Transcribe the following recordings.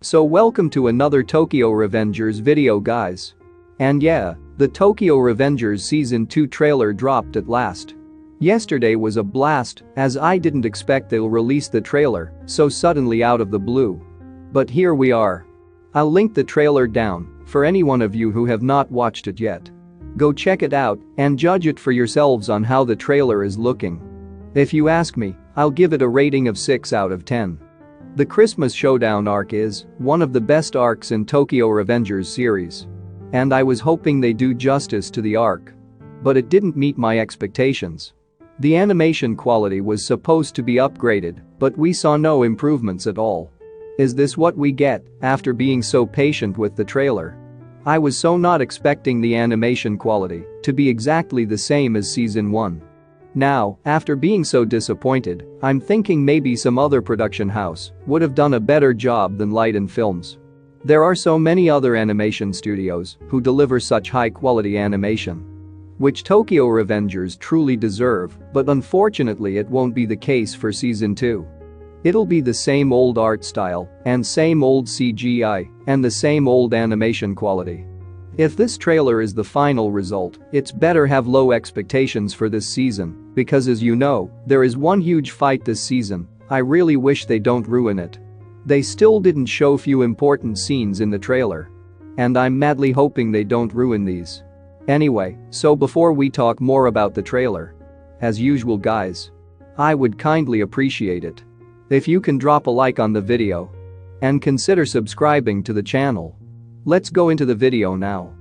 So welcome to another Tokyo Revengers video guys. And yeah, the Tokyo Revengers Season 2 trailer dropped at last. Yesterday was a blast, as I didn't expect they'll release the trailer so suddenly out of the blue. But here we are. I'll link the trailer down for any one of you who have not watched it yet. Go check it out and judge it for yourselves on how the trailer is looking. If you ask me, I'll give it a rating of 6 out of 10. The Christmas Showdown arc is one of the best arcs in Tokyo Revengers series. And I was hoping they do justice to the arc. But it didn't meet my expectations. The animation quality was supposed to be upgraded, but we saw no improvements at all. Is this what we get after being so patient with the trailer? I was so not expecting the animation quality to be exactly the same as Season 1. Now, after being so disappointed, I'm thinking maybe some other production house would have done a better job than Light & Films. There are so many other animation studios who deliver such high-quality animation, which Tokyo Revengers truly deserve, but unfortunately it won't be the case for Season 2. It'll be the same old art style and same old CGI and the same old animation quality. If this trailer is the final result, it's better have low expectations for this season, because as you know, there is one huge fight this season. I really wish they don't ruin it. They still didn't show few important scenes in the trailer. And I'm madly hoping they don't ruin these. Anyway, so before we talk more about the trailer, as usual guys, I would kindly appreciate it if you can drop a like on the video and consider subscribing to the channel. Let's go into the video now.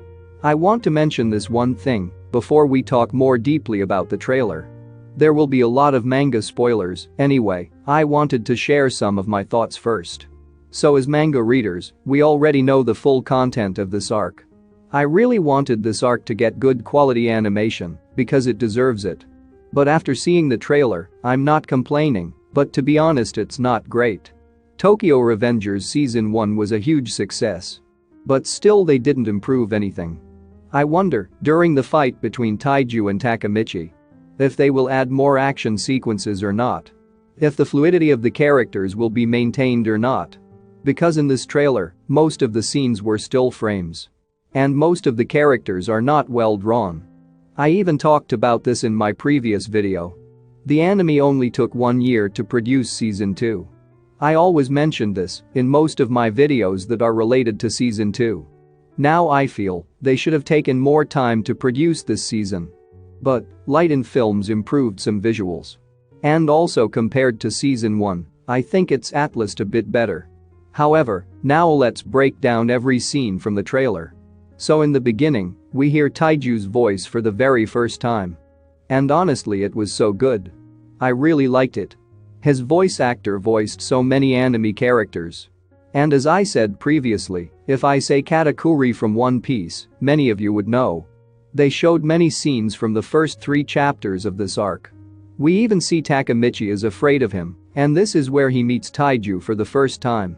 I want to mention this one thing before we talk more deeply about the trailer. There will be a lot of manga spoilers anyway. I wanted to share some of my thoughts first. So as manga readers, we already know the full content of this arc. I really wanted this arc to get good quality animation because it deserves it. But after seeing the trailer, I'm not complaining, but to be honest it's not great. Tokyo Revengers Season 1 was a huge success. But still they didn't improve anything. I wonder, during the fight between Taiju and Takemichi, if they will add more action sequences or not. If the fluidity of the characters will be maintained or not. Because in this trailer, most of the scenes were still frames. And most of the characters are not well drawn. I even talked about this in my previous video. The anime only took 1 year to produce Season 2. I always mentioned this in most of my videos that are related to Season 2. Now I feel they should have taken more time to produce this season. But Light & Films improved some visuals. And also compared to Season 1, I think it's at least a bit better. However, now let's break down every scene from the trailer. So in the beginning, we hear Taiju's voice for the very first time. And honestly it was so good. I really liked it. His voice actor voiced so many anime characters. And as I said previously, if I say Katakuri from One Piece, many of you would know. They showed many scenes from the first 3 chapters of this arc. We even see Takemichi is afraid of him, and this is where he meets Taiju for the first time.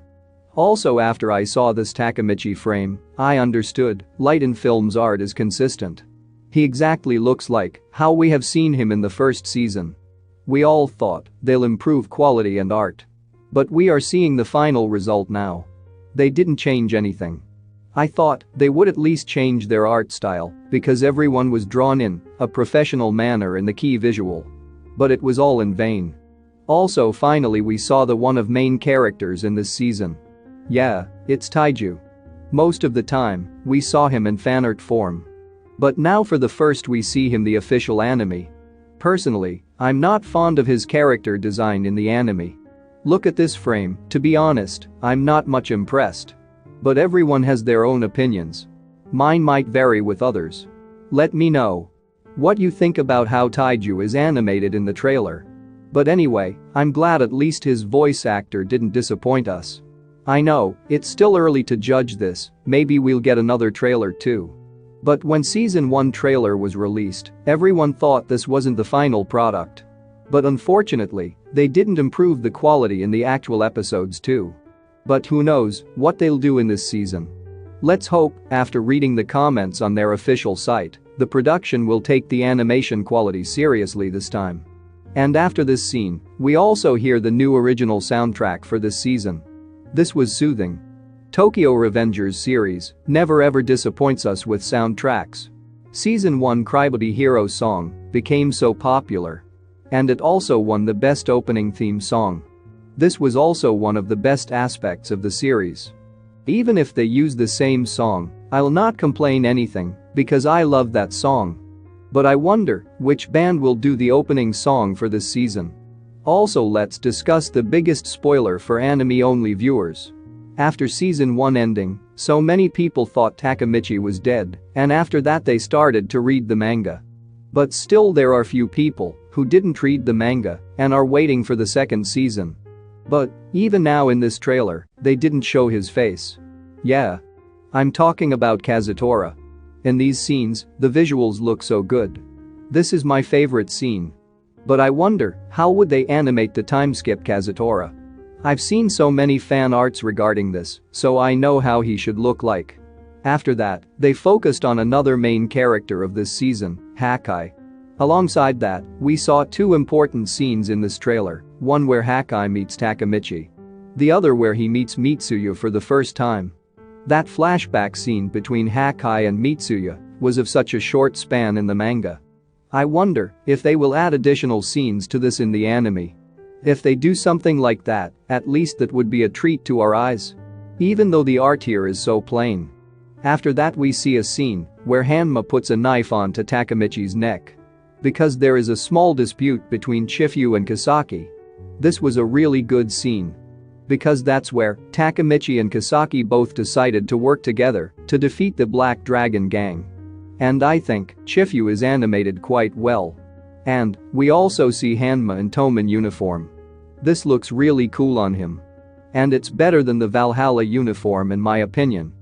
Also after I saw this Takemichi frame, I understood Light & Films art is consistent. He exactly looks like how we have seen him in the first season. We all thought they'll improve quality and art. But we are seeing the final result now. They didn't change anything. I thought they would at least change their art style because everyone was drawn in a professional manner in the key visual. But it was all in vain. Also finally we saw the one of main characters in this season. Yeah, it's Taiju. Most of the time, we saw him in fan art form. But now for the first we see him the official anime. Personally, I'm not fond of his character design in the anime. Look at this frame, to be honest, I'm not much impressed. But everyone has their own opinions. Mine might vary with others. Let me know what you think about how Taiju is animated in the trailer. But anyway, I'm glad at least his voice actor didn't disappoint us. I know, it's still early to judge this, maybe we'll get another trailer too. But when Season 1 trailer was released, everyone thought this wasn't the final product. But unfortunately, they didn't improve the quality in the actual episodes too. But who knows what they'll do in this season. Let's hope, after reading the comments on their official site, the production will take the animation quality seriously this time. And after this scene, we also hear the new original soundtrack for this season. This was soothing. Tokyo Revengers series never ever disappoints us with soundtracks. Season 1 Crybaby Hero song became so popular. And it also won the best opening theme song. This was also one of the best aspects of the series. Even if they use the same song, I'll not complain anything because I love that song. But I wonder which band will do the opening song for this season. Also, let's discuss the biggest spoiler for anime-only viewers. After season 1 ending, so many people thought Takemichi was dead, and after that they started to read the manga. But still there are few people who didn't read the manga and are waiting for the second season. But even now in this trailer, they didn't show his face. Yeah. I'm talking about Kazutora. In these scenes, the visuals look so good. This is my favorite scene. But I wonder, how would they animate the time skip Kazutora? I've seen so many fan arts regarding this, so I know how he should look like. After that, they focused on another main character of this season, Hakai. Alongside that, we saw two important scenes in this trailer, one where Hakai meets Takemichi. The other where he meets Mitsuya for the first time. That flashback scene between Hakai and Mitsuya was of such a short span in the manga. I wonder if they will add additional scenes to this in the anime. If they do something like that, at least that would be a treat to our eyes. Even though the art here is so plain. After that we see a scene where Hanma puts a knife onto Takemichi's neck. Because there is a small dispute between Chifu and Kasaki. This was a really good scene. Because that's where Takemichi and Kasaki both decided to work together to defeat the Black Dragon gang. And I think Chifu is animated quite well. And we also see Hanma in Toman uniform. This looks really cool on him. And it's better than the Valhalla uniform in my opinion.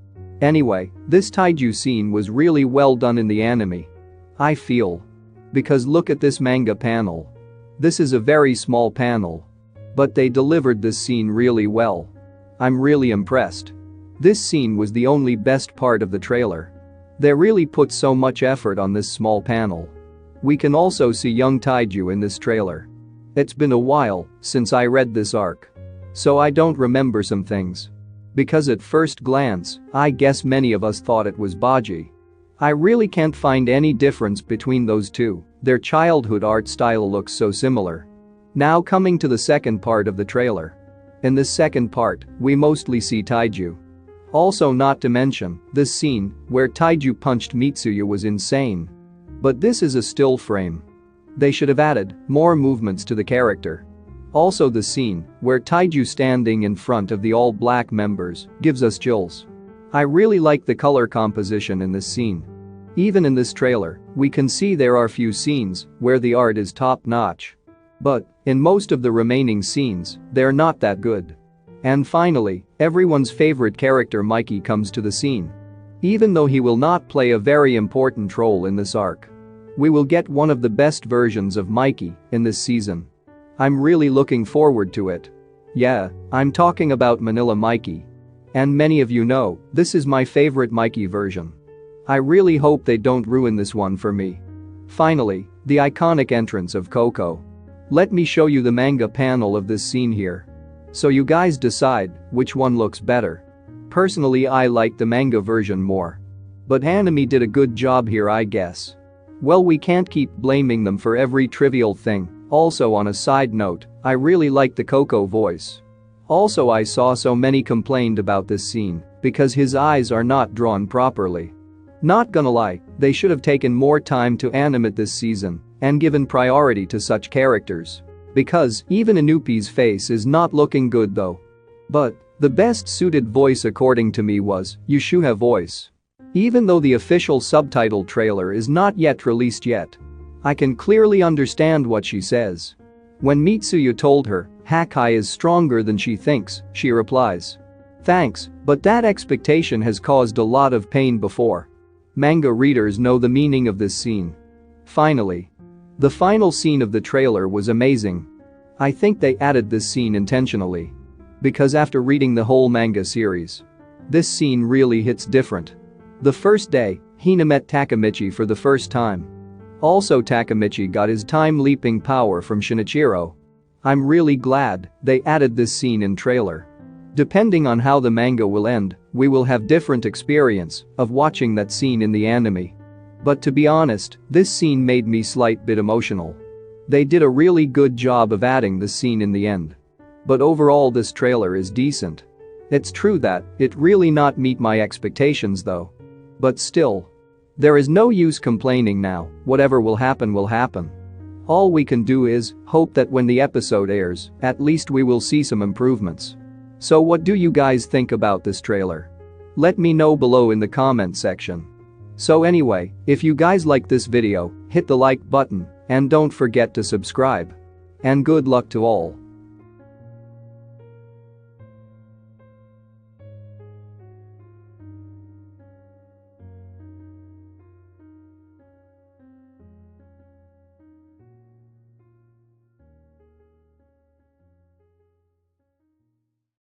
Anyway, this Taiju scene was really well done in the anime. I feel. Because look at this manga panel. This is a very small panel. But they delivered this scene really well. I'm really impressed. This scene was the only best part of the trailer. They really put so much effort on this small panel. We can also see young Taiju in this trailer. It's been a while since I read this arc. So I don't remember some things. Because at first glance, I guess many of us thought it was Baji. I really can't find any difference between those two, their childhood art style looks so similar. Now coming to the second part of the trailer. In this second part, we mostly see Taiju. Also not to mention, this scene where Taiju punched Mitsuya was insane. But this is a still frame. They should have added more movements to the character. Also the scene where Taiju standing in front of the all-black members gives us chills. I really like the color composition in this scene. Even in this trailer, we can see there are few scenes where the art is top-notch. But in most of the remaining scenes, they're not that good. And finally, everyone's favorite character Mikey comes to the scene. Even though he will not play a very important role in this arc. We will get one of the best versions of Mikey in this season. I'm really looking forward to it. Yeah, I'm talking about Manila Mikey. And many of you know, this is my favorite Mikey version. I really hope they don't ruin this one for me. Finally, the iconic entrance of Coco. Let me show you the manga panel of this scene here. So you guys decide which one looks better. Personally I like the manga version more. But anime did a good job here I guess. Well we can't keep blaming them for every trivial thing. Also on a side note, I really like the Coco voice. Also I saw so many complained about this scene because his eyes are not drawn properly. Not gonna lie, they should have taken more time to animate this season and given priority to such characters. Because even Inupi's face is not looking good though. But the best suited voice according to me was Yushuha voice. Even though the official subtitle trailer is not yet released yet. I can clearly understand what she says. When Mitsuya told her, Hakai is stronger than she thinks, she replies. Thanks, but that expectation has caused a lot of pain before. Manga readers know the meaning of this scene. Finally. The final scene of the trailer was amazing. I think they added this scene intentionally. Because after reading the whole manga series. This scene really hits different. The first day, Hina met Takemichi for the first time. Also Takemichi got his time-leaping power from Shinichiro. I'm really glad they added this scene in trailer. Depending on how the manga will end, we will have different experience of watching that scene in the anime. But to be honest, this scene made me slight bit emotional. They did a really good job of adding the scene in the end. But overall this trailer is decent. It's true that it really not meet my expectations though. But still. There is no use complaining now, whatever will happen will happen. All we can do is hope that when the episode airs, at least we will see some improvements. So what do you guys think about this trailer? Let me know below in the comment section. So anyway, if you guys like this video, hit the like button and don't forget to subscribe. And good luck to all.